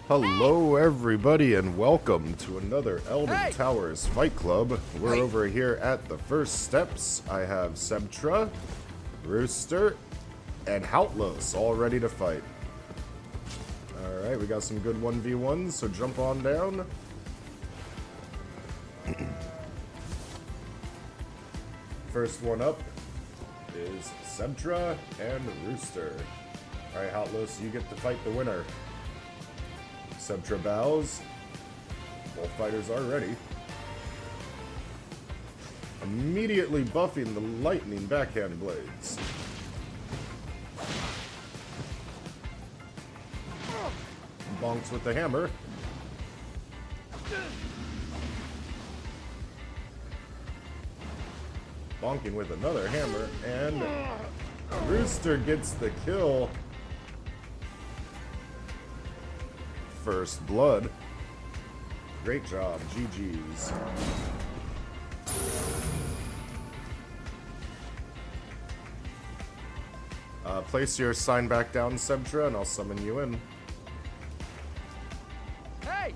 Hello everybody and welcome to another Elden Towers Fight Club. We're over here at the first steps. I have Sebtra, Rooster, and Houtlos all ready to fight. Alright, we got some good 1v1s, so jump on down. First one up is Sebtra and Rooster. Alright, Houtlos, you get to fight the winner. Sebtra bows. Both fighters are ready. Immediately buffing the lightning backhand blades. Bonks with the hammer. Bonking with another hammer, and Rooster gets the kill. First blood. Great job. GG's. Place your sign back down, Sebtra, and I'll summon you in. Hey!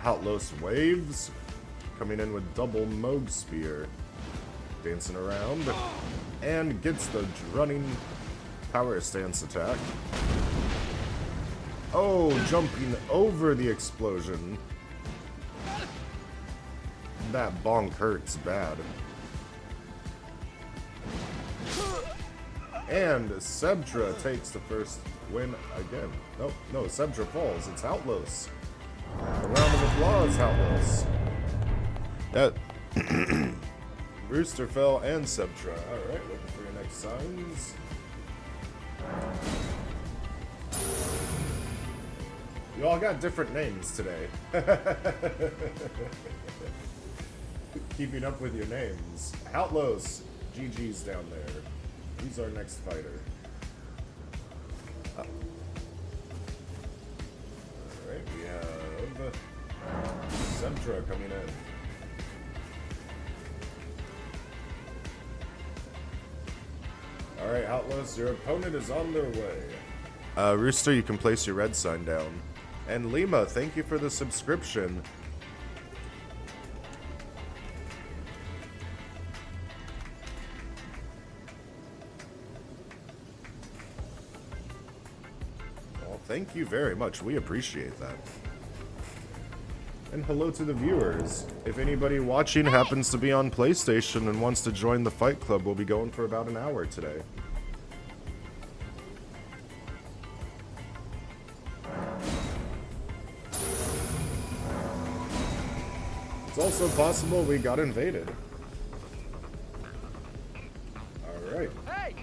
Houtlos waves. Coming in with double Moog Spear. Dancing around. And gets the running power stance attack. Oh, jumping over the explosion. That bonk hurts bad. And Sebtra takes the first win again. No, Sebtra falls. It's Houtlos. A round of applause, Houtlos. That Rooster fell and Sebtra. Alright, looking for your next signs. You all got different names today. Keeping up with your names. Houtlos, GG's down there. Who's our next fighter? Alright, we have Sebtra coming in. Alright, Houtlos, your opponent is on their way. Rooster, you can place your red sign down. And Lima, thank you for the subscription. Well, thank you very much. We appreciate that. And hello to the viewers. If anybody watching happens to be on PlayStation and wants to join the Fight Club, we'll be going for about an hour today. It's also possible we got invaded. Alright. Hey!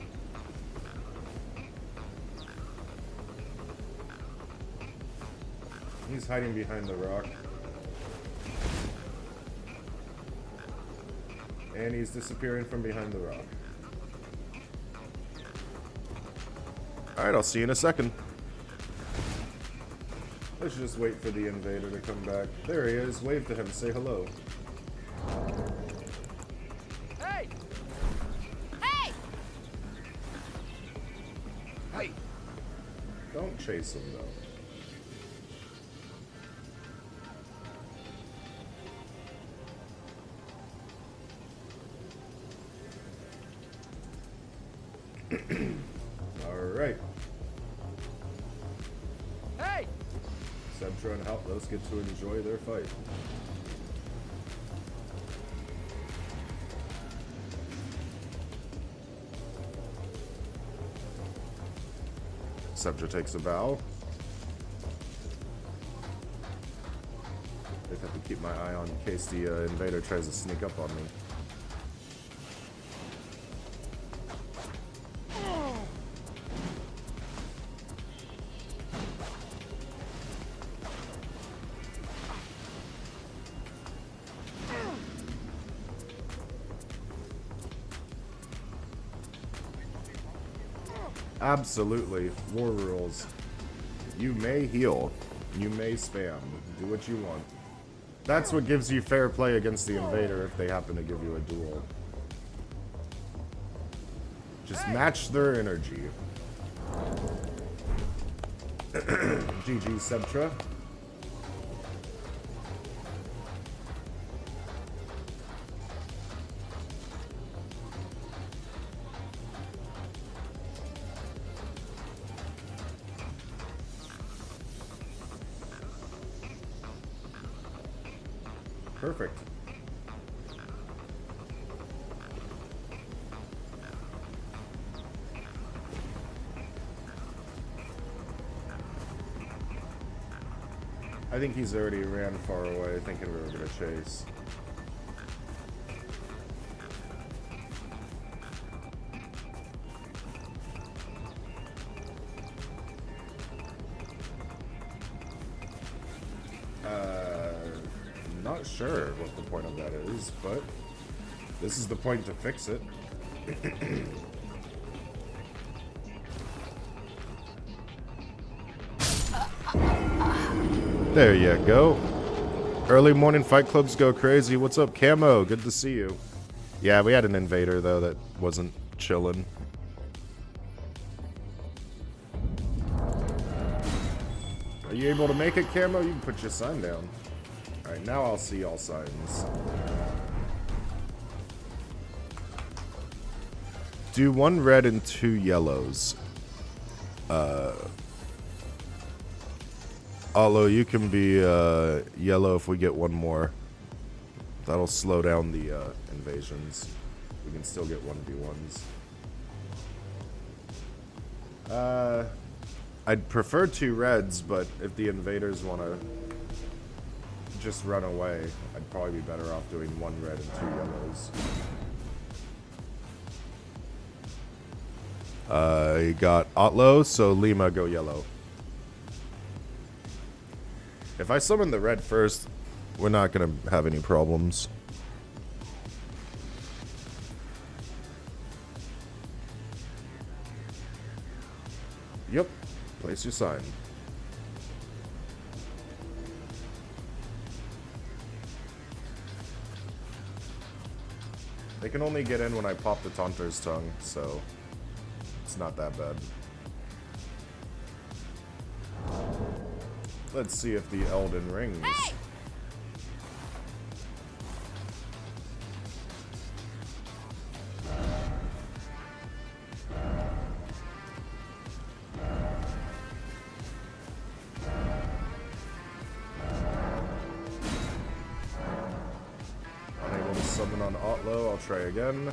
He's hiding behind the rock. And he's disappearing from behind the rock. Alright, I'll see you in a second. Let's just wait for the invader to come back. There he is. Wave to him. Say hello. Hey! Hey! Hey! Don't chase him, though. Alright. Hey! Sebtra and Halplos get to enjoy their fight. Sebtra takes a bow. I have to keep my eye on in case the invader tries to sneak up on me. Absolutely. War rules. You may heal. You may spam. Do what you want. That's what gives you fair play against the invader if they happen to give you a duel. Just match their energy. GG, Sebtra. Perfect. I think he's already ran far away thinking we were going to chase. Not sure what the point of that is, but this is the point to fix it. There you go. Early morning fight clubs go crazy. What's up, Camo? Good to see you. Yeah, we had an invader, though, that wasn't chilling. Are you able to make it, Camo? You can put your sign down. Alright, now I'll see all signs. Do 1 red and 2 yellows. Although you can be yellow if we get 1 more. That'll slow down the invasions. We can still get 1v1s. I'd prefer 2 reds, but if the invaders want to just run away, I'd probably be better off doing 1 red and 2 yellows. You got Otlo, so Lima go yellow. If I summon the red first, we're not gonna have any problems. Yep, place your sign. They can only get in when I pop the Taunter's tongue, so it's not that bad. Let's see if the Elden rings. Hey! Unable to summon on Otlo, I'll try again.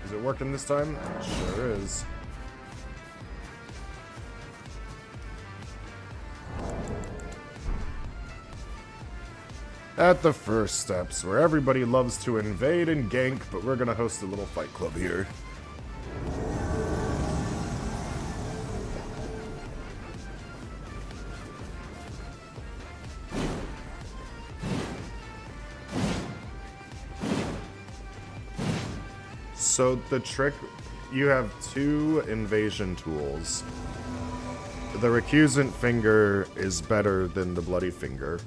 Is it working this time? It sure is. At the first steps, where everybody loves to invade and gank, but we're gonna host a little fight club here. So the trick, you have 2 invasion tools. The recusant finger is better than the bloody finger.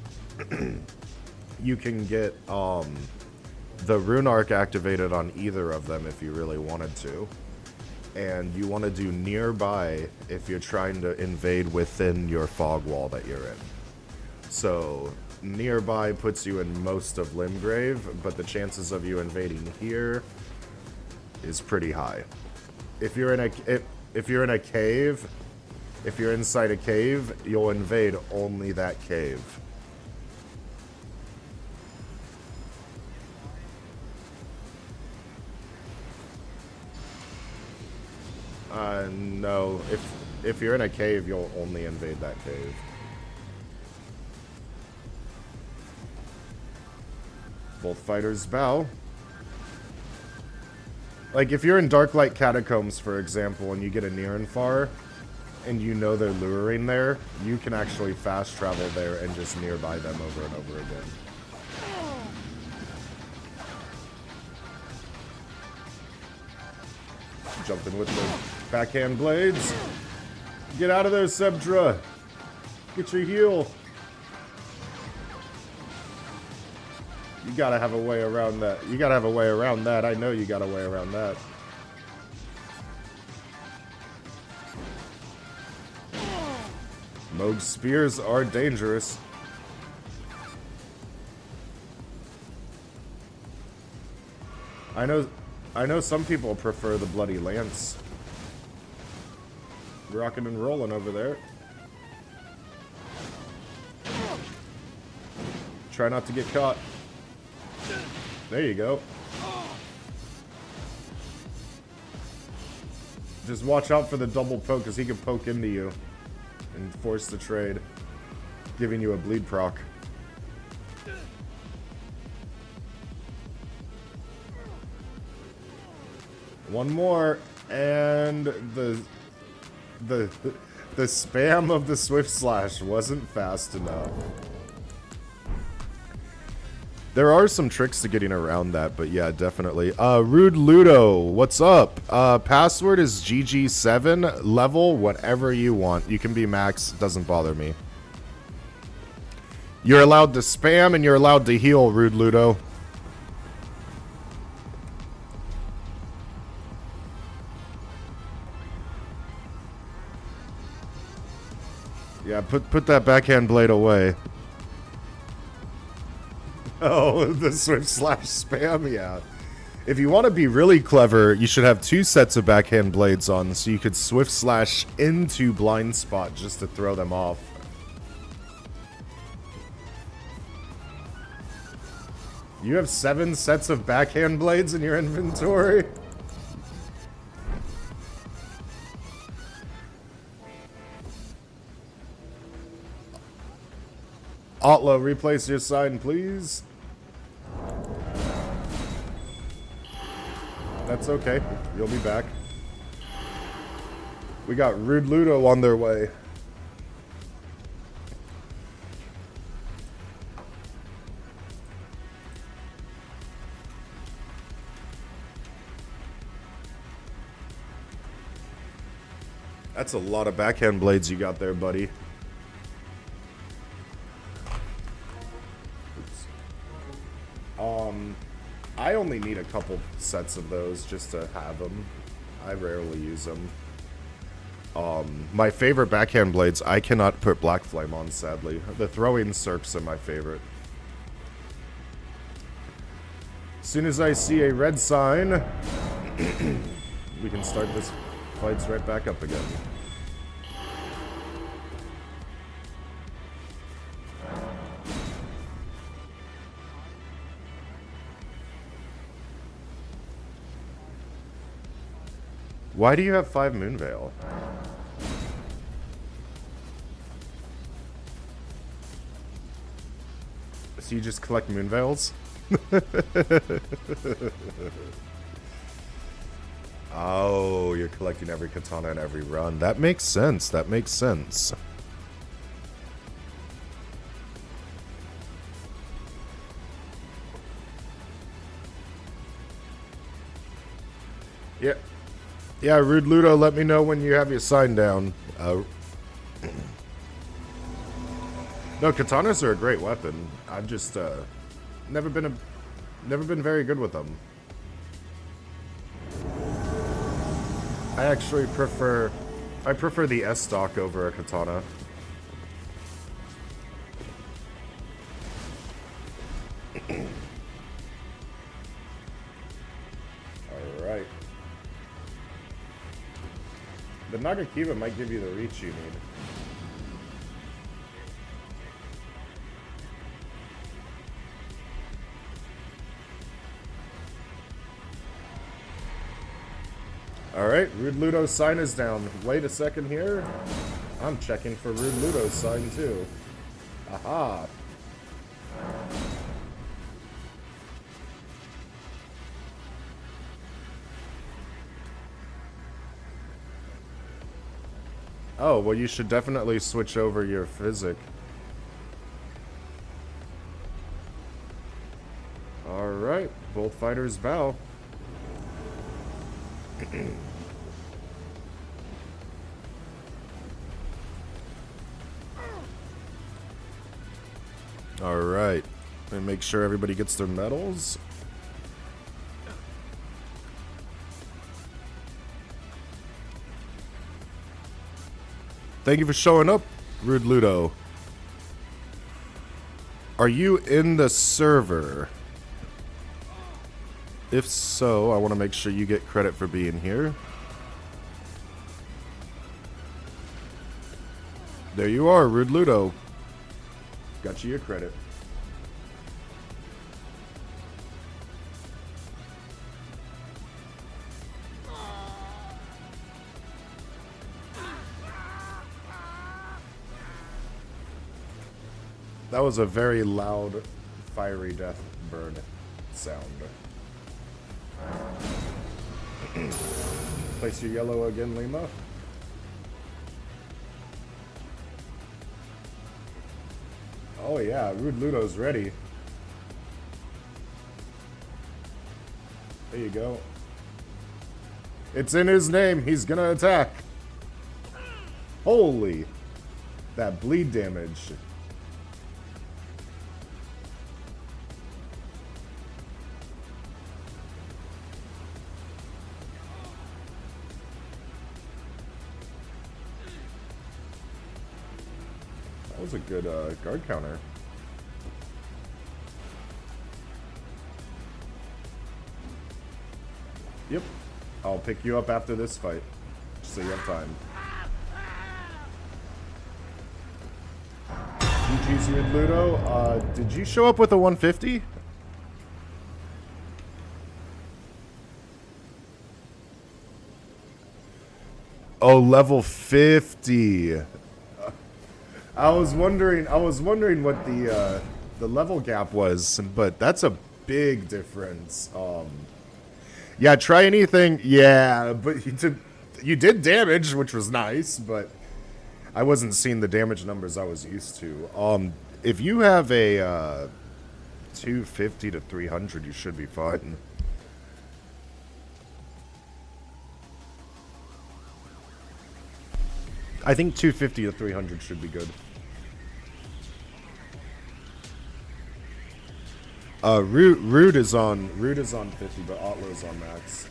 You can get the rune arc activated on either of them if you really wanted to. And you want to do nearby if you're trying to invade within your fog wall that you're in. So nearby puts you in most of Limgrave, but the chances of you invading here is pretty high. If you're in a if you're in a cave, if you're inside a cave, you'll invade only that cave. No. If you're in a cave, you'll only invade that cave. Both fighters bow. Like, if you're in Darklight Catacombs, for example, and you get a near and far, and you know they're luring there, you can actually fast travel there and just nearby them over and over again. Jumping with the backhand blades. Get out of there, Sebdra. Get your heal. You gotta have a way around that. You gotta have a way around that. I know you got a way around that. Moog spears are dangerous. I know some people prefer the bloody lance. Rocking and rolling over there. Try not to get caught. There you go. Just watch out for the double poke, because he can poke into you and force the trade, giving you a bleed proc. One more, and the spam of the Swift Slash wasn't fast enough. There are some tricks to getting around that, but yeah, definitely. Rude Ludo, what's up? Password is GG7, level whatever you want. You can be max, doesn't bother me. You're allowed to spam and you're allowed to heal, Rude Ludo. Yeah, put that backhand blade away. Oh, the Swift Slash spam, yeah. If you want to be really clever, you should have 2 sets of backhand blades on, so you could Swift Slash into blind spot just to throw them off. You have 7 sets of backhand blades in your inventory? Otlo, replace your sign, please. That's okay. You'll be back. We got Rude Ludo on their way. That's a lot of backhand blades you got there, buddy. I only need a couple sets of those just to have them. I rarely use them. My favorite backhand blades, I cannot put Black Flame on, sadly. The throwing circs are my favorite. As soon as I see a red sign, we can start this fights right back up again. Why do you have 5 Moonveil? So you just collect Moonveils? Oh, you're collecting every katana in every run. That makes sense. That makes sense. Yeah. Yeah, Rude Ludo, let me know when you have your sign down. No, katanas are a great weapon. I've just never been very good with them. I actually prefer the S stock over a katana. All right. The Nagakiba might give you the reach you need. Alright, Rude Ludo's sign is down. Wait a second here. I'm checking for Rude Ludo's sign too. Aha! Oh, well you should definitely switch over your physic. Alright, both fighters bow. Alright, and make sure everybody gets their medals. Thank you for showing up, Rude Ludo. Are you in the server? If so, I want to make sure you get credit for being here. There you are, Rude Ludo. Got you your credit. That was a very loud, fiery death bird sound. Place your yellow again, Lima. Oh yeah, Rude Ludo's ready. There you go. It's in his name, he's gonna attack. Holy! That bleed damage. That was a good guard counter. Yep. I'll pick you up after this fight, just so you have time. GG's with Ludo. Did you show up with a 150? Oh, level 50. I was wondering what the level gap was, but that's a big difference. Yeah, try anything. Yeah, but you did damage, which was nice, but I wasn't seeing the damage numbers I was used to. If you have a 250 to 300, you should be fine. I think 250 to 300 should be good. Rude is on 50, but Otlo's on max.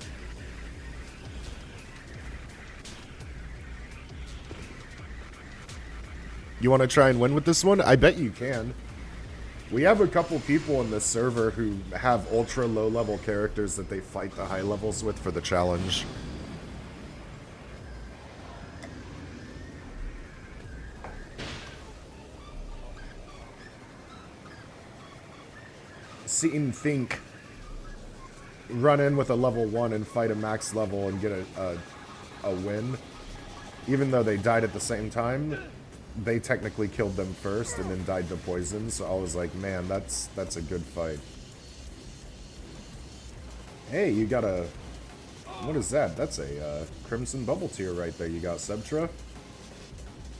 You want to try and win with this one? I bet you can. We have a couple people in this server who have ultra low level characters that they fight the high levels with for the challenge. Seeing Think run in with a level 1 and fight a max level and get a win. Even though they died at the same time, they technically killed them first and then died to poison, so I was like, man, that's a good fight. Hey, you got a... What is that? That's a Crimson Bubble Tier right there you got, Sebtra.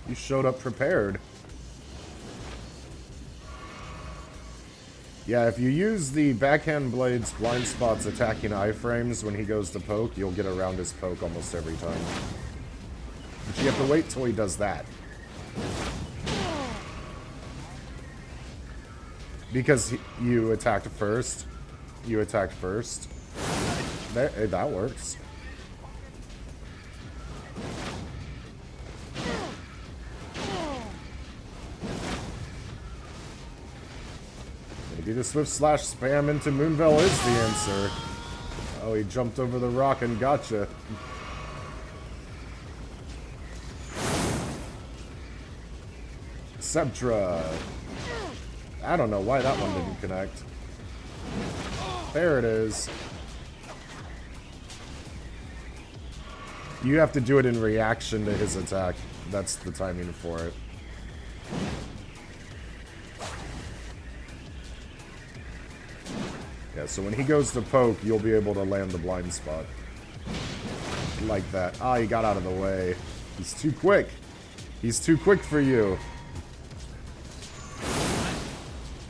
You showed up prepared. Yeah, if you use the backhand blade's blind spots attacking iframes when he goes to poke, you'll get around his poke almost every time. But you have to wait till he does that. Because you attacked first. You attacked first. There, hey, that works. Maybe the Swift Slash spam into Moonveil is the answer. Oh, he jumped over the rock and gotcha. Sebtra. I don't know why that one didn't connect. There it is. You have to do it in reaction to his attack. That's the timing for it. Yeah, so when he goes to poke, you'll be able to land the blind spot. Like that. Ah, he got out of the way. He's too quick. He's too quick for you.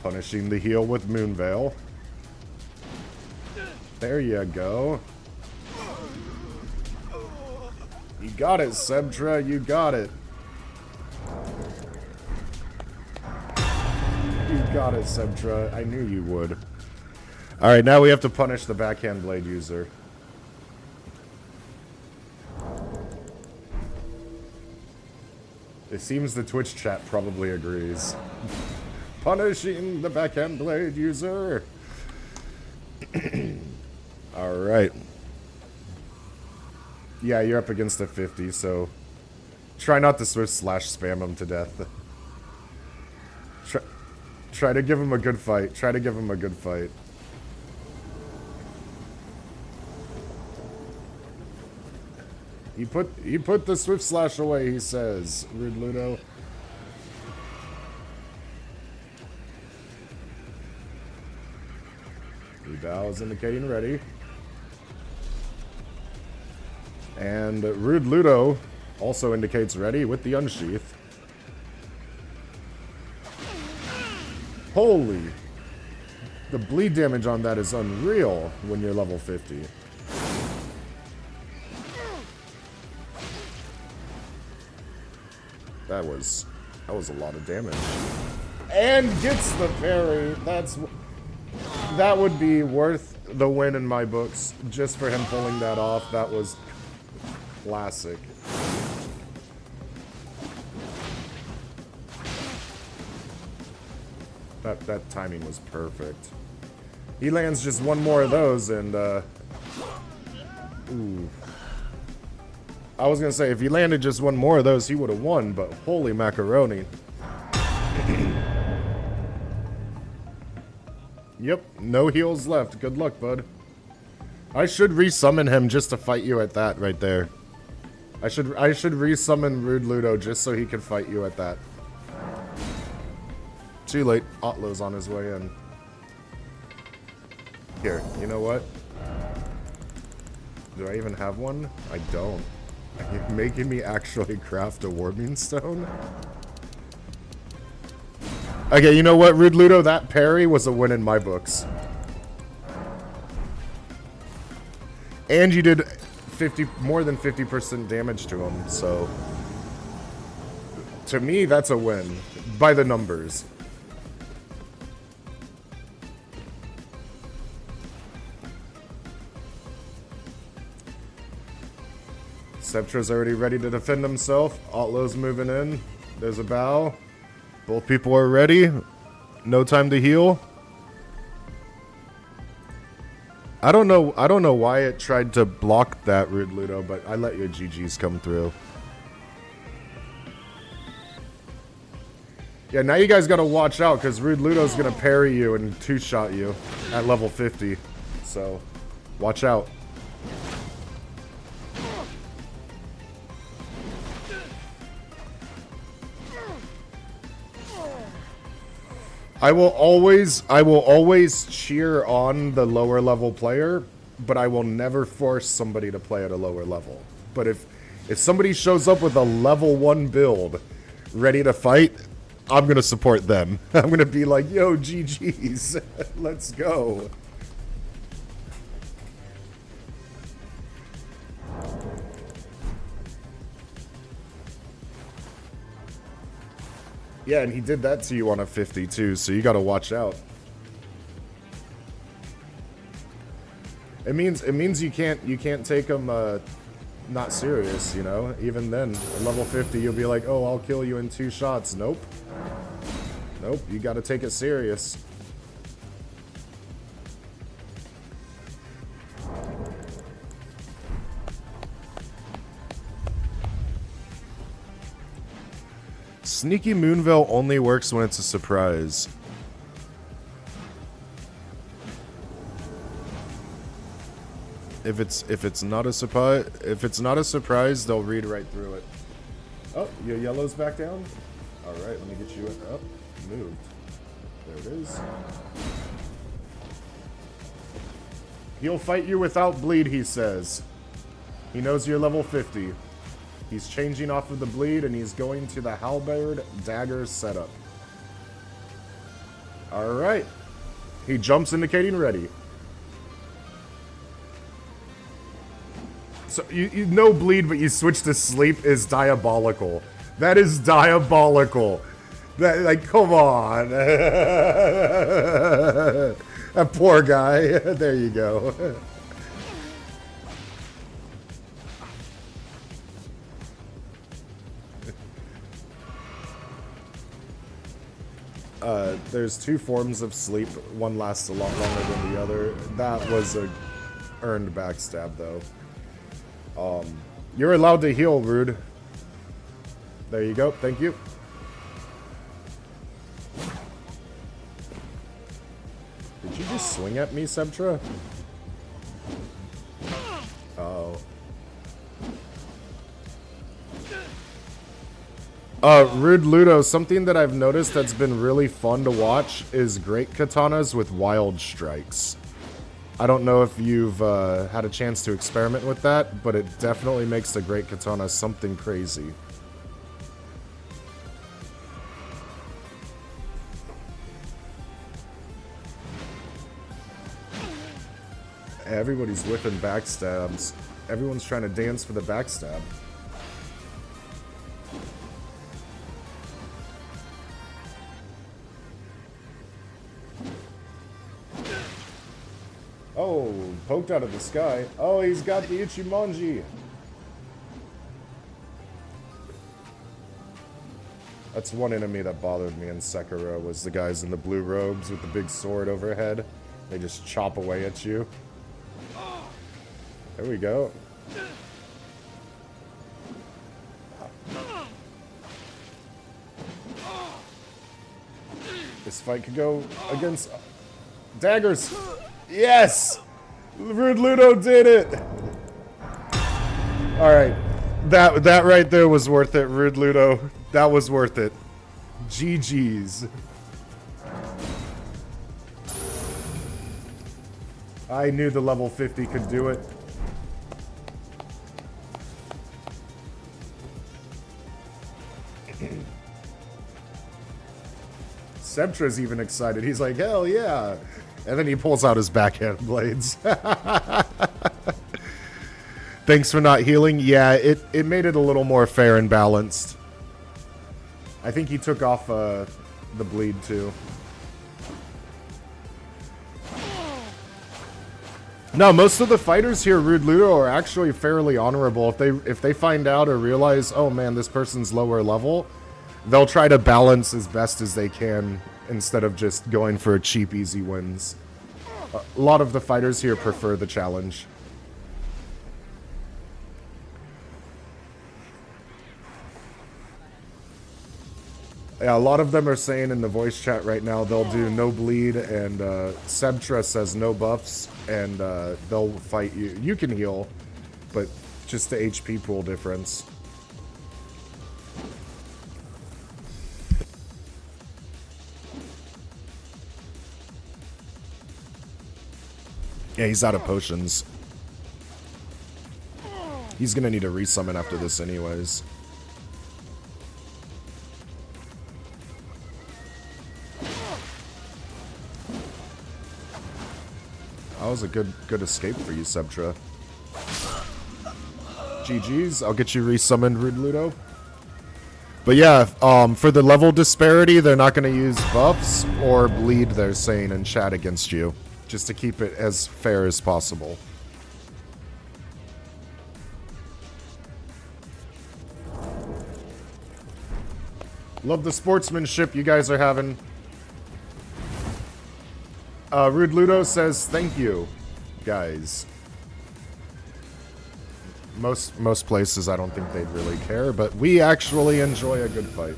Punishing the heal with Moonveil. There you go. You got it, Sebtra. You got it. You got it, Sebtra. I knew you would. Alright, now we have to punish the backhand blade user. It seems the Twitch chat probably agrees. Punishing the backhand blade user. Alright. Yeah, you're up against a 50, so try not to Swift Slash spam him to death. Try to give him a good fight. Try to give him a good fight. He put the Swift Slash away, he says. Rude Ludo. Udao is indicating ready. And Rude Ludo also indicates ready with the unsheath. Holy! The bleed damage on that is unreal when you're level 50. That was a lot of damage. And gets the parry. That would be worth the win in my books just for him pulling that off. That was classic. That timing was perfect. He lands just one more of those and ooh. I was gonna say, if he landed just one more of those, he would have won, but holy macaroni. Yep, no heals left. Good luck, bud. I should resummon him just to fight you at that right there. I should resummon Rude Ludo just so he can fight you at that. Too late. Otlo's on his way in. Here, you know what? Do I even have one? I don't. Are you making me actually craft a warming stone? Okay, you know what, Rude Ludo? That parry was a win in my books. And you did more than 50% damage to him, so... To me, that's a win. By the numbers. Sebtra's already ready to defend himself. Otlo's moving in. There's a bow. Both people are ready. No time to heal. I don't know why it tried to block that, Rude Ludo, but I let your GGs come through. Yeah, now you guys gotta watch out, because Rude Ludo's gonna parry you and two-shot you at level 50. So, watch out. I will always cheer on the lower level player, but I will never force somebody to play at a lower level. But if somebody shows up with a level 1 build ready to fight, I'm gonna support them. I'm gonna be like, yo, GG's, let's go. Yeah, and he did that to you on a 50 too, so you gotta watch out. It means you can't take him not serious, you know? Even then, at level 50 you'll be like, oh, I'll kill you in 2 shots. Nope. Nope, you gotta take it serious. Sneaky Moonveil only works when it's a surprise. If it's not a surprise, they'll read right through it. Oh, your yellow's back down? Alright, let me get you up. Moved. There it is. He'll fight you without bleed, he says. He knows you're level 50. He's changing off of the bleed, and he's going to the halberd dagger setup. Alright. He jumps indicating ready. So, you no bleed, but you switch to sleep is diabolical. That is diabolical. That, like, come on. That poor guy. There you go. There's two forms of sleep. One lasts a lot longer than the other. That was a earned backstab, though. You're allowed to heal, Rude. There you go. Thank you. Did you just swing at me, Sebtra? Oh. Rude Ludo, something that I've noticed that's been really fun to watch is great katanas with wild strikes. I don't know if you've had a chance to experiment with that, but it definitely makes the great katana something crazy. Everybody's whipping backstabs. Everyone's trying to dance for the backstab. Oh, poked out of the sky. Oh, he's got the Ichimonji. That's one enemy that bothered me in Sekiro, was the guys in the blue robes with the big sword overhead. They just chop away at you. There we go. This fight could go against daggers. Yes! Rude Ludo did it! Alright. That right there was worth it, Rude Ludo. That was worth it. GG's. I knew the level 50 could do it. Sebtra's even excited. He's like, hell yeah! And then he pulls out his backhand blades. Thanks for not healing. Yeah, it made it a little more fair and balanced. I think he took off the bleed too. No, most of the fighters here, Rude Ludo, are actually fairly honorable. If they find out or realize, oh man, this person's lower level, they'll try to balance as best as they can instead of just going for cheap, easy wins. A lot of the fighters here prefer the challenge. Yeah, a lot of them are saying in the voice chat right now they'll do no bleed, and Sebtra says no buffs, and they'll fight you. You can heal, but just the HP pool difference. Yeah, he's out of potions. He's gonna need to resummon after this anyways. That was a good escape for you, Sebtra. GG's. I'll get you resummoned, Rude Ludo. But yeah, for the level disparity, they're not going to use buffs or bleed, they're saying in chat, against you. Just to keep it as fair as possible. Love the sportsmanship you guys are having. Rude Ludo says, thank you, guys. Most places I don't think they'd really care, but we actually enjoy a good fight.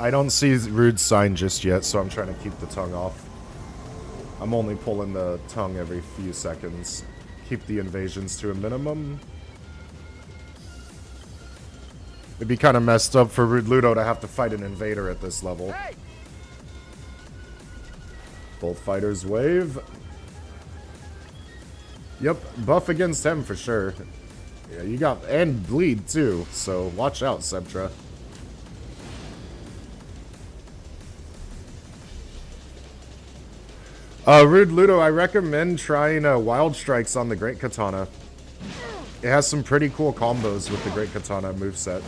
I don't see Rude's sign just yet, so I'm trying to keep the tongue off. I'm only pulling the tongue every few seconds. Keep the invasions to a minimum. It'd be kind of messed up for Rude Ludo to have to fight an invader at this level. Hey! Both fighters wave. Yep, buff against him for sure. Yeah, you got, and bleed too, so watch out, Sebtra. Rude Ludo, I recommend trying Wild Strikes on the Great Katana. It has some pretty cool combos with the Great Katana moveset.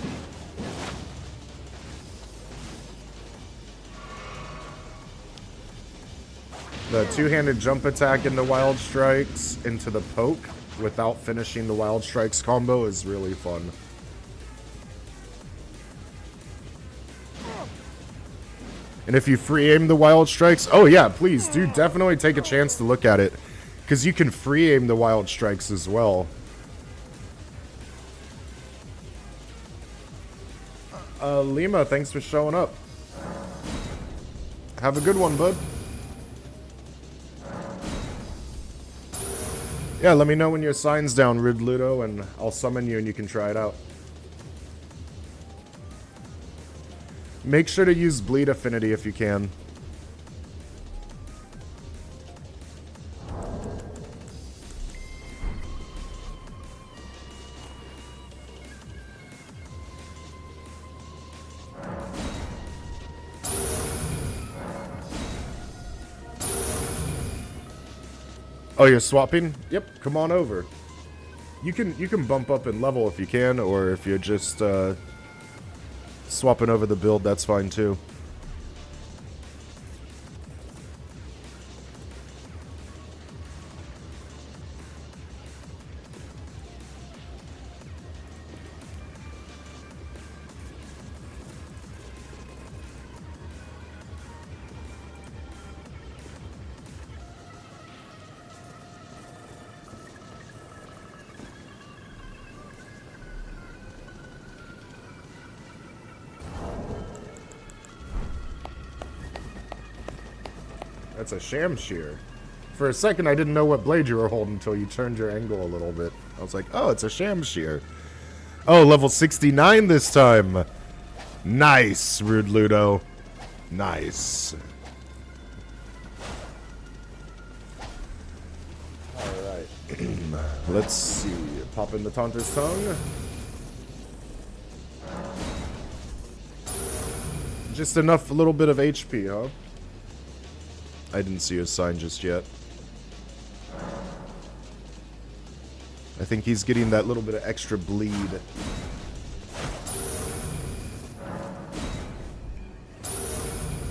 The two-handed jump attack into Wild Strikes into the poke without finishing the Wild Strikes combo is really fun. And if you free aim the Wild Strikes, oh yeah, please do definitely take a chance to look at it, because you can free aim the Wild Strikes as well. Lima, thanks for showing up. Have a good one, bud. Yeah, let me know when your sign's down, Rude Ludo, and I'll summon you and you can try it out. Make sure to use Bleed Affinity if you can. Oh, you're swapping? Yep, come on over. You can bump up in level if you can, or if you're just swapping over the build, that's fine too. That's a Shamshir. For a second, I didn't know what blade you were holding until you turned your angle a little bit. I was like, oh, it's a Shamshir. Oh, level 69 this time. Nice, Rude Ludo. Nice. Alright. Let's see. Pop in the Taunter's Tongue. Just enough, a little bit of HP, huh? I didn't see his sign just yet. I think he's getting that little bit of extra bleed.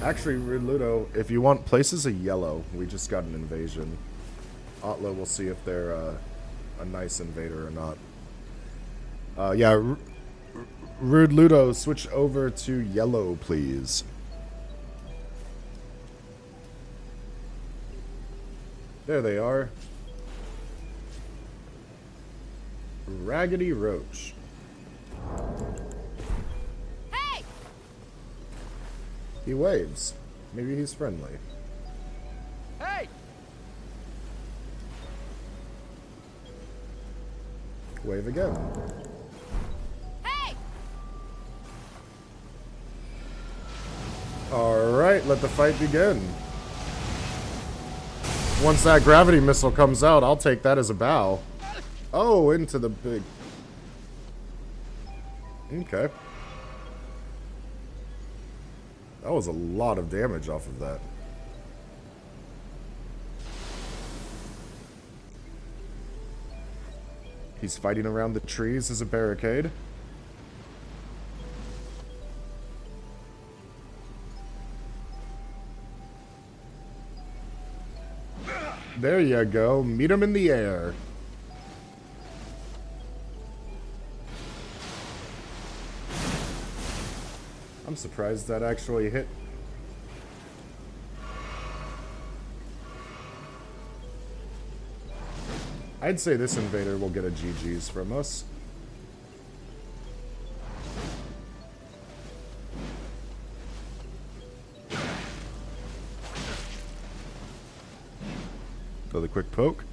Actually, Rude Ludo, if you want places of yellow, we just got an invasion. Otla will see if they're a nice invader or not. Yeah, Rude Ludo, switch over to yellow, please. There they are. Raggedy Roach. Hey! He waves. Maybe he's friendly. Hey! Wave again. Hey! Alright, let the fight begin. Once that gravity missile comes out, I'll take that as a bow. Oh, into the big... Okay. That was a lot of damage off of that. He's fighting around the trees as a barricade. There you go. Meet him in the air. I'm surprised that actually hit. I'd say this invader will get a GG's from us. for the quick poke.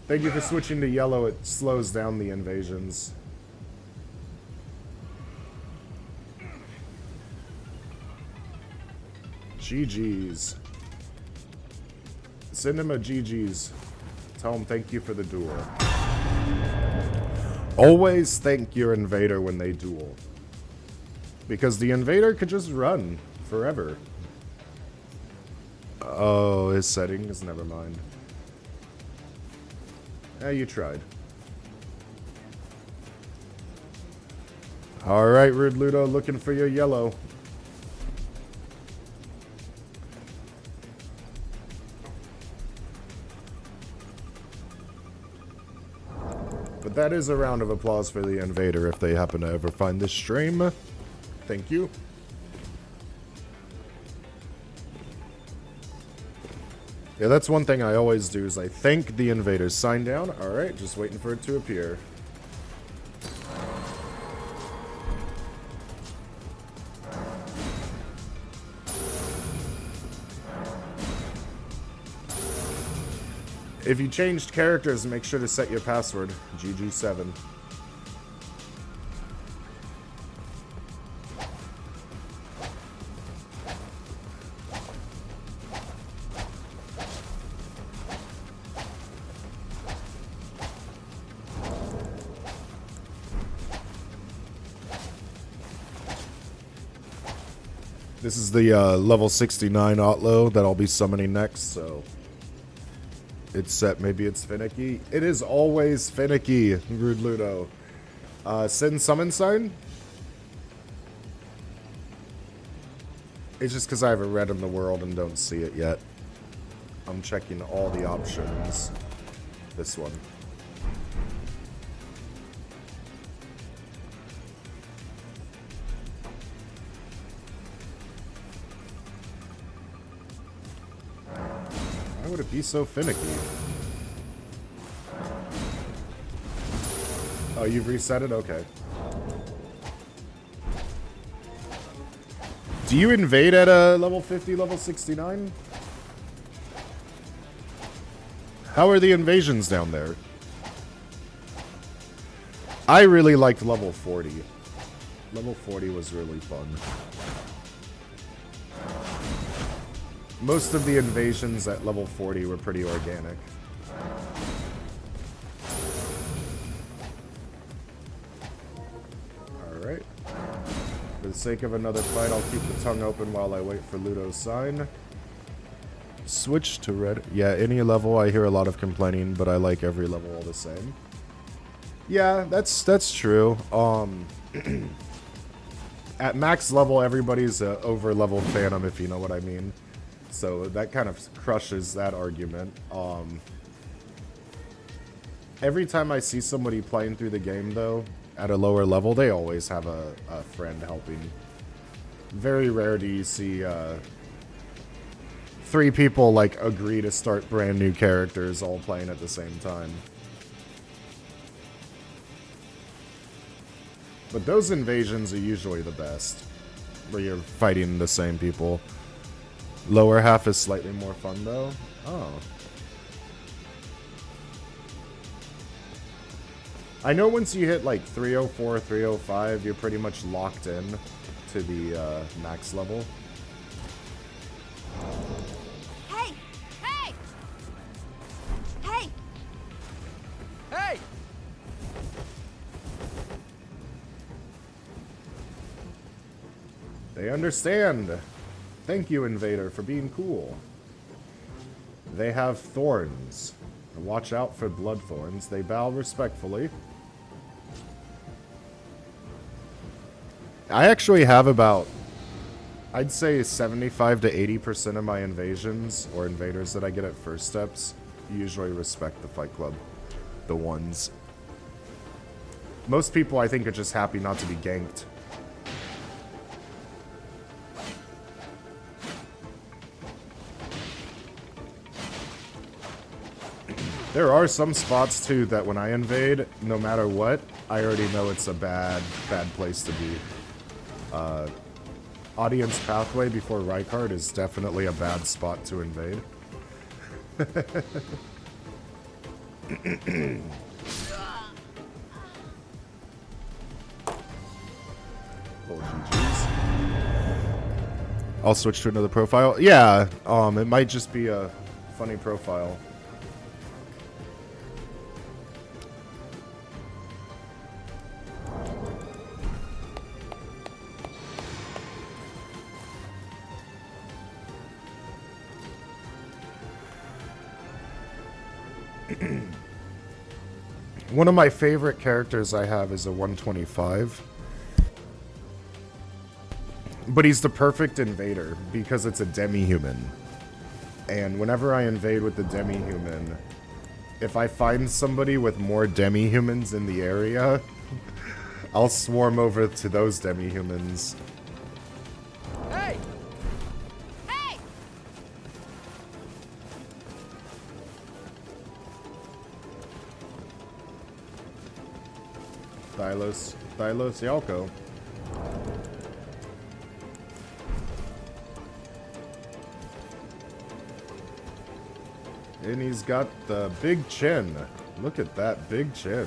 Thank you for switching to yellow. It slows down the invasions. GG's. Send him a GG's. Tell him thank you for the duel. Always thank your invader when they duel. Because the invader could just run forever. Oh, his settings? Never mind. Yeah, you tried. Alright, Rude Ludo, looking for your yellow. But that is a round of applause for the invader if they happen to ever find this stream. Thank you. Yeah, that's one thing I always do is I thank the invaders. Sign down. Alright, just waiting for it to appear. If you changed characters, make sure to set your password. GG7. This is the level 69 Otlo that I'll be summoning next, so it's set. Maybe it's finicky. It is always finicky, Rude Ludo. Send summon sign? It's just because I haven't read in the world and don't see it yet. I'm checking all the options. This one. Why would it be so finicky? Oh, you've reset it? Okay. Do you invade at a level 50, level 69? How are the invasions down there? I really liked level 40. Level 40 was really fun. Most of the invasions at level 40 were pretty organic. Alright. For the sake of another fight, I'll keep the tongue open while I wait for Ludo's sign. Switch to red. Yeah, any level I hear a lot of complaining, but I like every level all the same. Yeah, that's true. At max level, everybody's a over-leveled Phantom, if you know what I mean. So that kind of crushes that argument. Every time I see somebody playing through the game, though, at a lower level, they always have a friend helping. Very rare do you see 3 people, like, agree to start brand new characters all playing at the same time. But those invasions are usually the best, where you're fighting the same people. Lower half is slightly more fun, though. Oh. I know once you hit, like, 304, 305, you're pretty much locked in to the max level. Hey! Hey! Hey! Hey! They understand. Thank you, Invader, for being cool. They have thorns. Watch out for blood thorns. They bow respectfully. I actually have about, I'd say 75 to 80% of my invasions or invaders that I get at first steps usually respect the Fight Club. The ones. Most people, I think, are just happy not to be ganked. There are some spots, too, that when I invade, no matter what, I already know it's a bad place to be. Audience pathway before Rykard is definitely a bad spot to invade. Oh, GG's. I'll switch to another profile. Yeah, it might just be a funny profile. One of my favorite characters I have is a 125. But he's the perfect invader because it's a demi-human. And whenever I invade with the demi-human, if I find somebody with more demi-humans in the area, I'll swarm over to those demi-humans. Hey! Hey! Thylos Yalko. And he's got the big chin. Look at that big chin.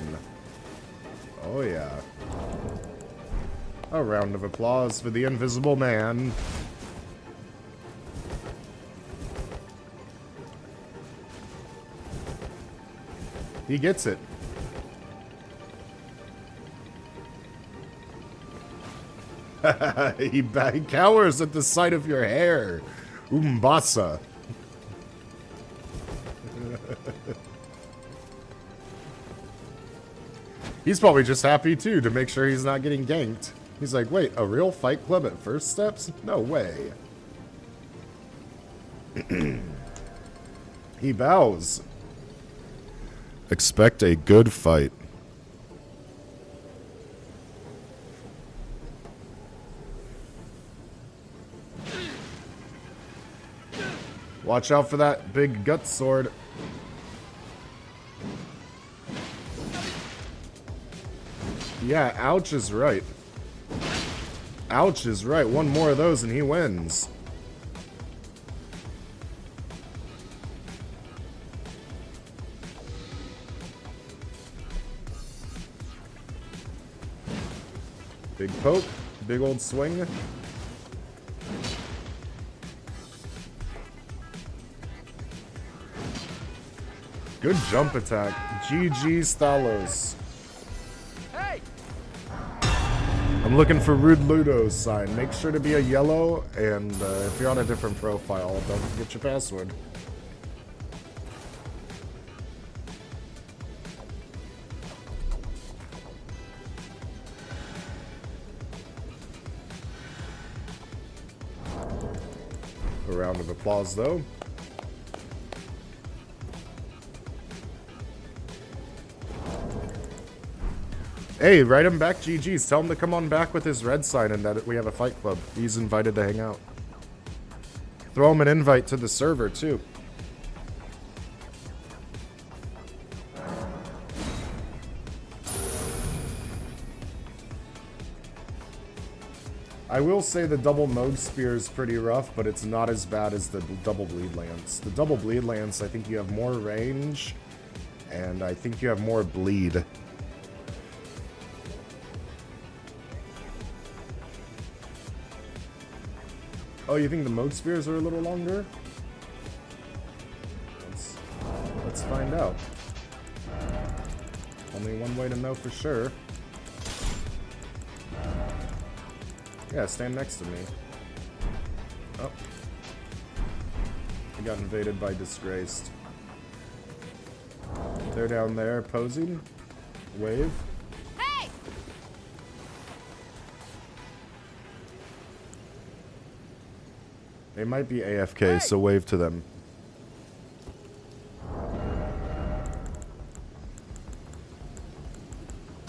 Oh yeah. A round of applause for the Invisible Man. He gets it. He cowers at the sight of your hair. Umbasa. He's probably just happy too to make sure he's not getting ganked. He's like, wait, a real fight club at first steps? No way. He bows. Expect a good fight. Watch out for that big gut sword. Yeah, ouch is right. Ouch is right. One more of those and he wins. Big poke. Big old swing. Good jump attack. GG Stalos. Hey! I'm looking for Rude Ludo's sign. Make sure to be a yellow, and if you're on a different profile, don't forget your password. A round of applause, though. Hey, write him back GG's. Tell him to come on back with his red sign and that we have a fight club. He's invited to hang out. Throw him an invite to the server, too. I will say the double mode spear is pretty rough, but it's not as bad as the double bleed lance. The double bleed lance, I think you have more range, and I think you have more bleed. Oh, you think the mode spears are a little longer? Let's find out. Only one way to know for sure. Yeah, stand next to me. Oh. I got invaded by Disgraced. They're down there posing. Wave. Hey! They might be AFK, so wave to them.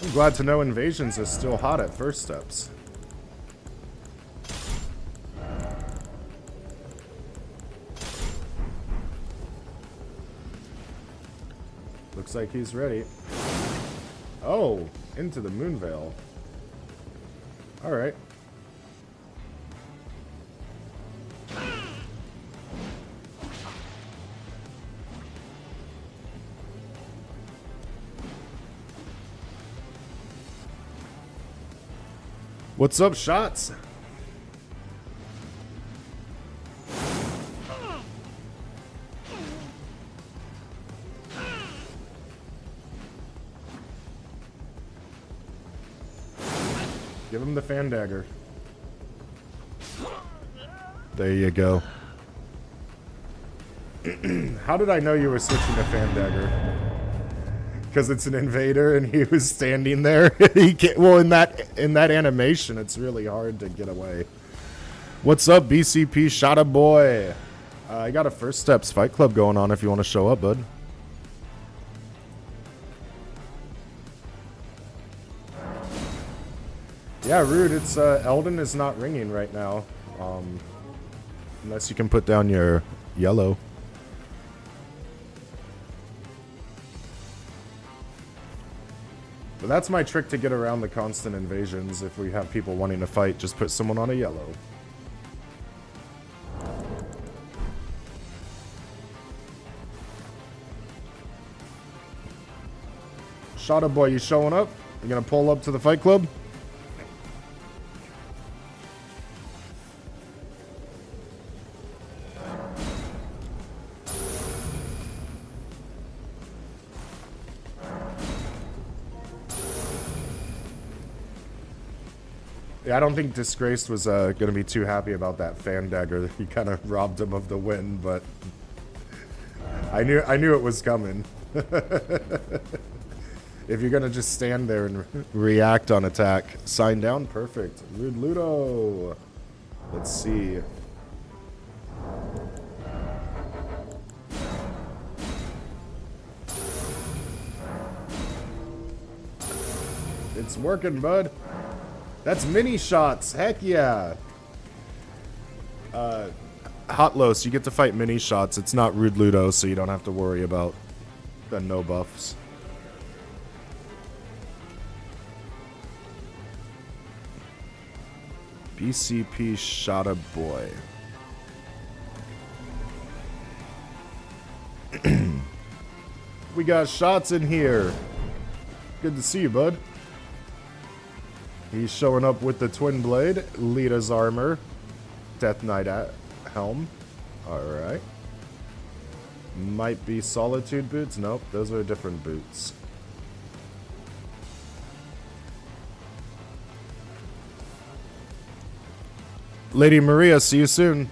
I'm glad to know invasions are still hot at first steps. Looks like he's ready. Oh, into the Moonveil. Alright. What's up, shots? Give him the fan dagger. There you go. How did I know you were switching to fan dagger? Because it's an invader and he was standing there. He can't, well, in that animation, it's really hard to get away. What's up, BCP Shada boy? I got a First Steps Fight Club going on if you want to show up, bud. Yeah, Rude, it's Elden is not ringing right now. Unless you can put down your yellow. But that's my trick to get around the constant invasions. If we have people wanting to fight, just put someone on a yellow. Shada boy, you showing up? You gonna pull up to the fight club? Yeah, I don't think Disgraced was going to be too happy about that fan dagger. He kind of robbed him of the win, but I knew it was coming. If you're going to just stand there and react on attack, sign down, perfect. Rude Ludo. Let's see. It's working, bud. That's mini shots. Heck yeah. Hotlos, you get to fight mini shots. It's not Rude Ludo, so you don't have to worry about the no buffs. BCP Shada boy. We got shots in here. Good to see you, bud. He's showing up with the Twin Blade, Lita's armor, Death Knight helm. Alright. Might be Solitude boots. Nope, those are different boots. Lady Maria, see you soon.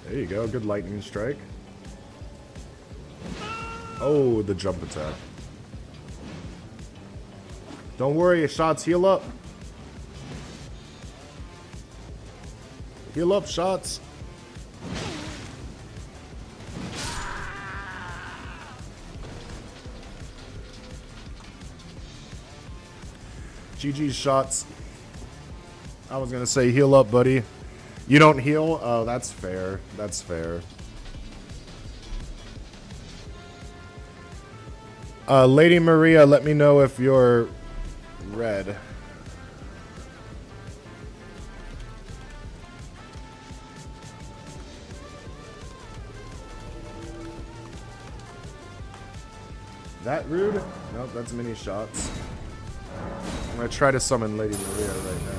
There you go, good lightning strike. Oh, the jump attack. Don't worry, your shots heal up. Heal up, shots. GG's shots. I was gonna say heal up, buddy. You don't heal? Oh, that's fair. That's fair. Lady Maria, let me know if you're red. That rude? Nope, that's mini shots. I'm gonna try to summon Lady Maria right now.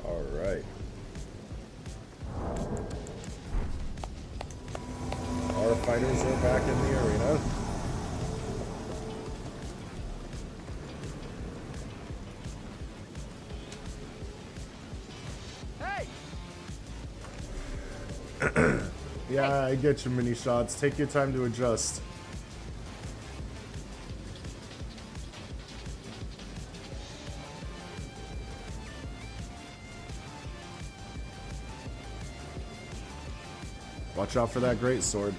Alright. Our fighters are back in the arena. Hey! Yeah, I get your mini shots. Take your time to adjust. Watch out for that great sword.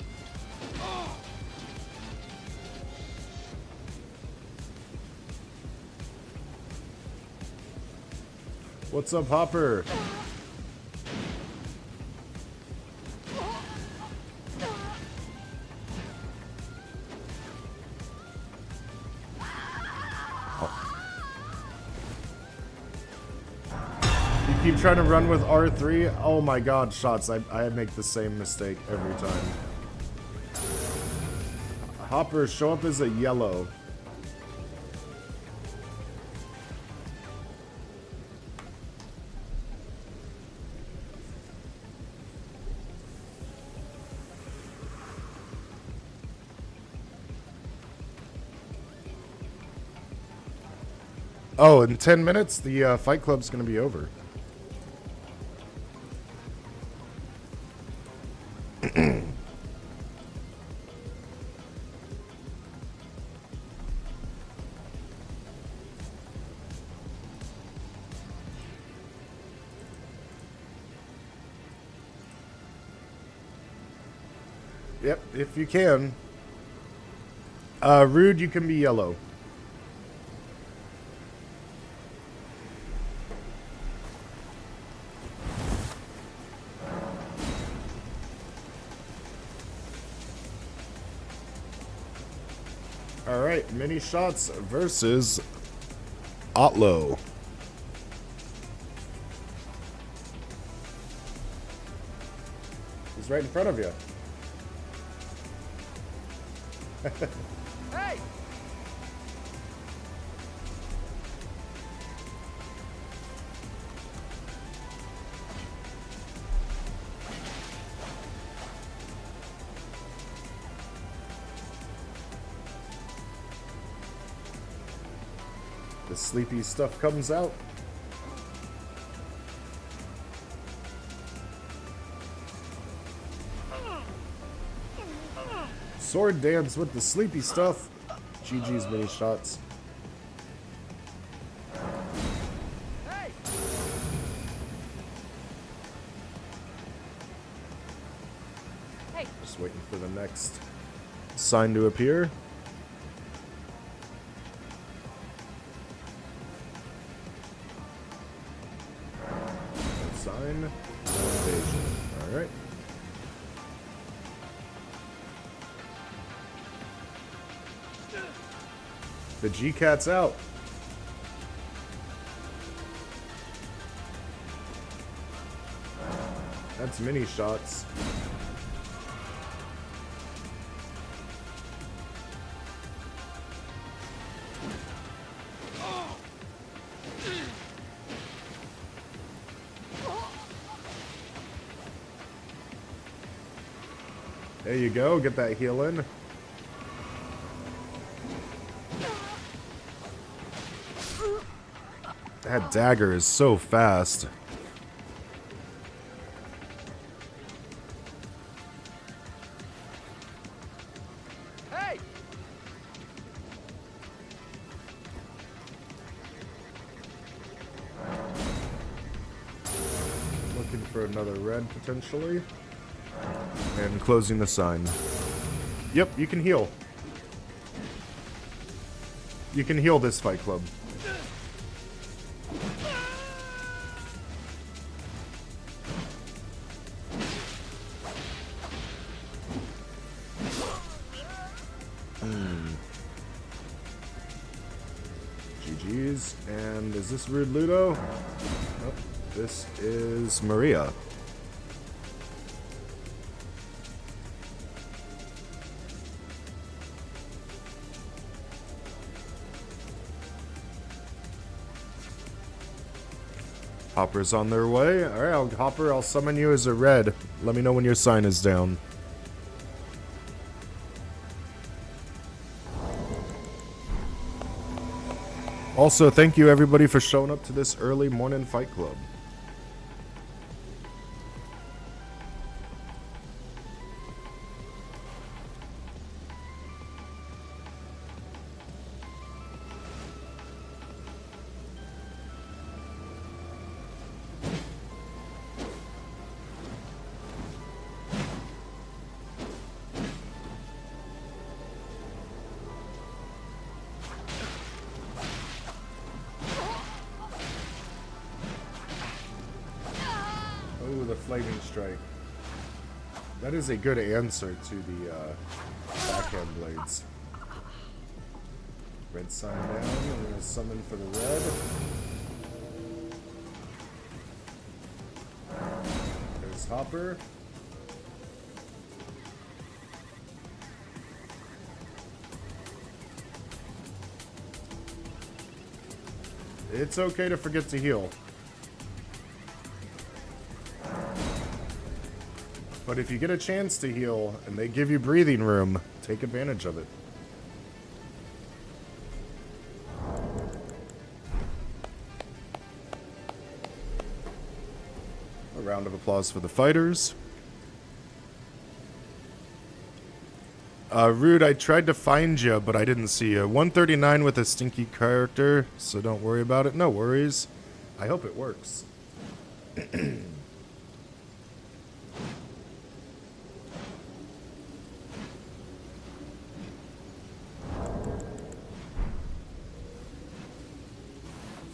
What's up, Hopper? Keep trying to run with R3. Oh my god, shots. I make the same mistake every time. Hopper, show up as a yellow. Oh, in 10 minutes, the Fight Club's gonna be over. Yep, if you can. Rude, you can be yellow. Alright, mini shots versus Otlo. He's right in front of you. Hey! The sleepy stuff comes out. Sword dance with the sleepy stuff. GG's mini shots. Hey! Hey! Just waiting for the next sign to appear. Sign. No invasion. Alright. The G-Cat's out. That's mini shots. There you go, get that heal in. That dagger is so fast. Hey! Looking for another red, potentially. And closing the sign. Yep, you can heal. You can heal this Fight Club. GG's. And is this Rude Ludo? Nope. This is Maria. Hopper's on their way. Alright, Hopper, I'll summon you as a red. Let me know when your sign is down. Also, thank you everybody for showing up to this early morning Fight Club. Flaming Strike. That is a good answer to the backhand blades. Red sign down. I'm going to summon for the red. There's Hopper. It's okay to forget to heal. But if you get a chance to heal and they give you breathing room, take advantage of it. A round of applause for the fighters. Rude, I tried to find you, but I didn't see you. 139 with a stinky character, so don't worry about it. No worries. I hope it works.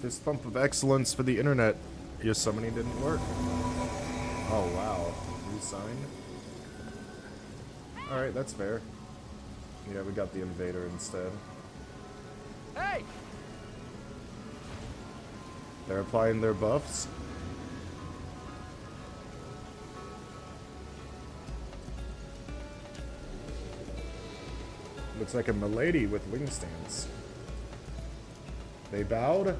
Fist pump of excellence for the internet. Your summoning didn't work. Oh, wow. New sign? Alright, that's fair. Yeah, we got the invader instead. Hey! They're applying their buffs. Looks like a milady with wing stance. They bowed.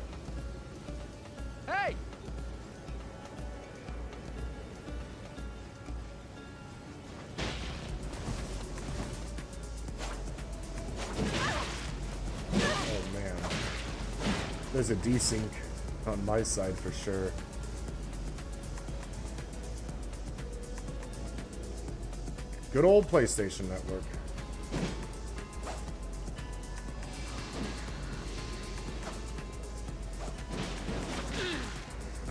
Hey! Oh man. There's a desync on my side for sure. Good old PlayStation Network.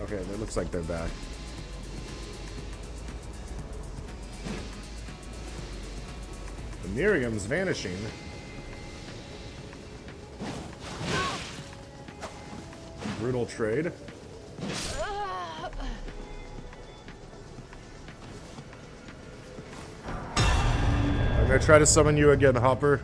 Okay, it looks like they're back. The Miriam's vanishing. Brutal trade. I'm gonna try to summon you again, Hopper.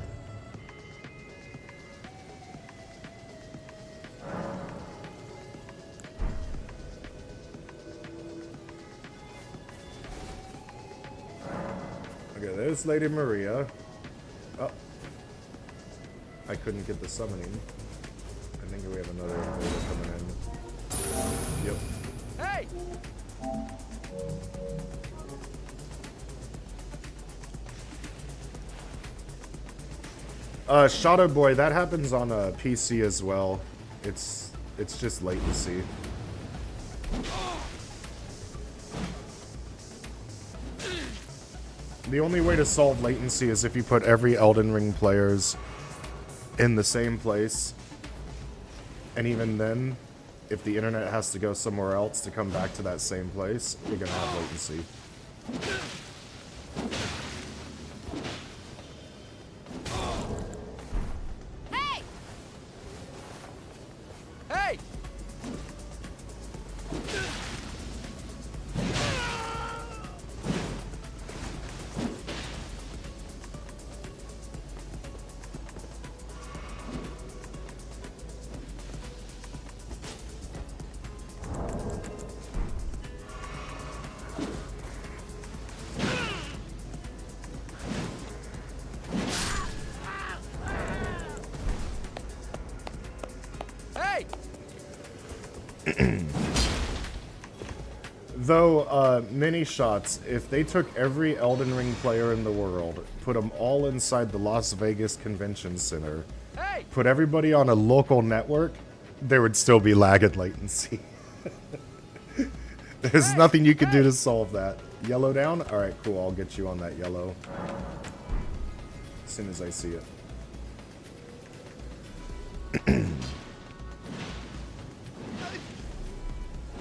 Okay, there's Lady Maria. Oh. I couldn't get the summoning. I think we have another invader coming in. Yep. Hey! Shadow Boy, that happens on a PC as well. It's just latency. The only way to solve latency is if you put every Elden Ring players in the same place. And even then, if the internet has to go somewhere else to come back to that same place, you're gonna have latency. Hey! Hey! Though, mini shots, if they took every Elden Ring player in the world, put them all inside the Las Vegas Convention Center, Hey! put everybody on a local network, there would still be lag and latency. There's nothing you can do to solve that. Yellow down? Alright, cool, I'll get you on that yellow. As soon as I see it.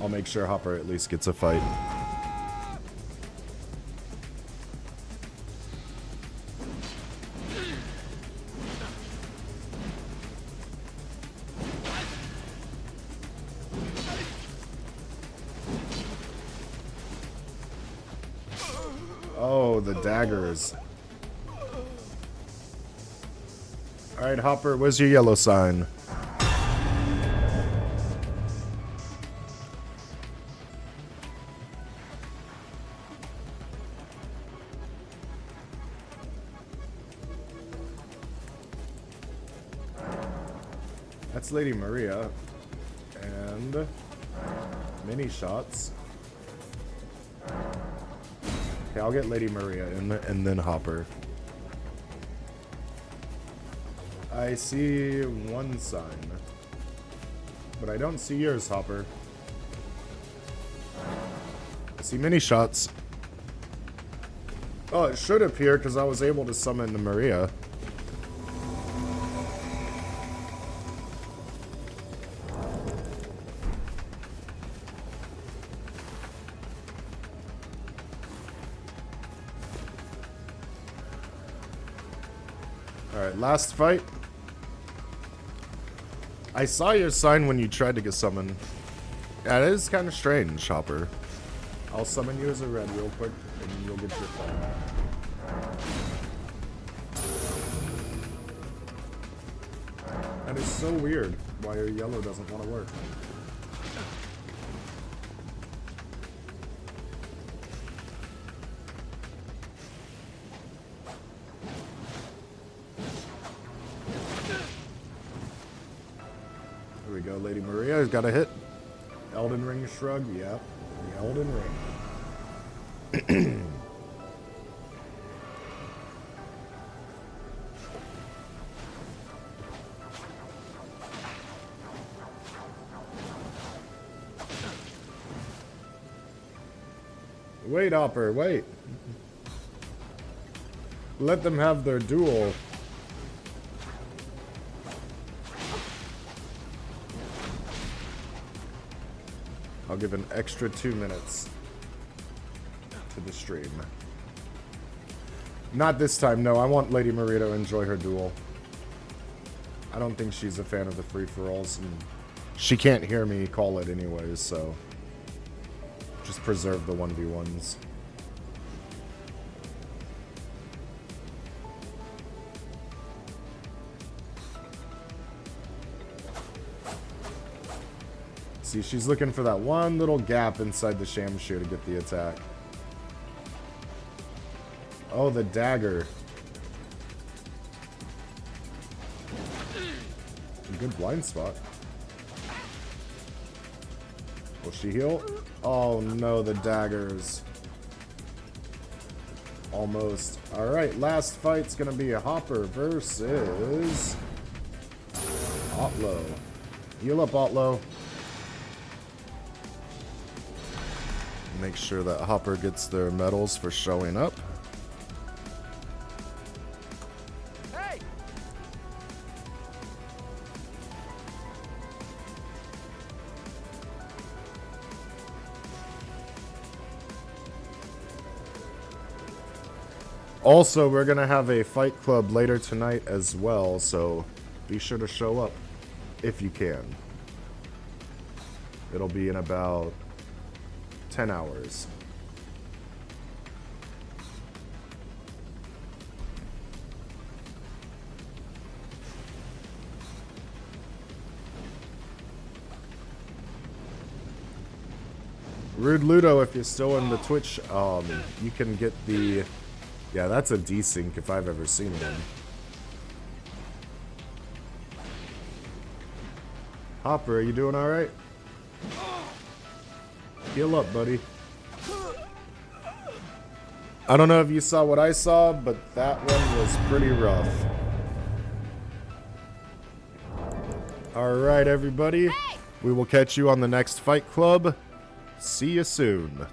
I'll make sure Hopper at least gets a fight. no, the daggers. Alright, Hopper, where's your yellow sign? That's Lady Maria. And mini shots. Okay, I'll get Lady Maria and then Hopper. I see one sign. But I don't see yours, Hopper. I see mini shots. Oh, it should appear because I was able to summon the Maria. Alright, last fight. I saw your sign when you tried to get summoned. Yeah, it is kind of strange, Hopper. I'll summon you as a red real quick, and you'll get your fight. That is so weird why your yellow doesn't want to work. There we go, Lady Maria has got a hit. Elden Ring shrug, yep. The Elden Ring. Wait, Hopper, wait. Let them have their duel. I'll give an extra 2 minutes to the stream. Not this time, no. I want Lady Maria to enjoy her duel. I don't think she's a fan of the free-for-alls, and she can't hear me call it anyways, so just preserve the 1v1s. See, she's looking for that one little gap inside the Shamshu to get the attack. Oh, the dagger. Good blind spot. Will she heal? Oh no, the daggers. Almost. Alright, last fight's gonna be a Hopper versus Otlo. Heal up, Otlo. Make sure that Hopper gets their medals for showing up. Hey! Also, we're gonna have a fight club later tonight as well, so be sure to show up if you can. It'll be in about 10 hours. Rude Ludo, if you're still in the Twitch, you can get the... Yeah, that's a desync if I've ever seen one. Hopper, are you doing alright? Heal up, buddy. I don't know if you saw what I saw, but that one was pretty rough. Alright, everybody. We will catch you on the next Fight Club. See you soon.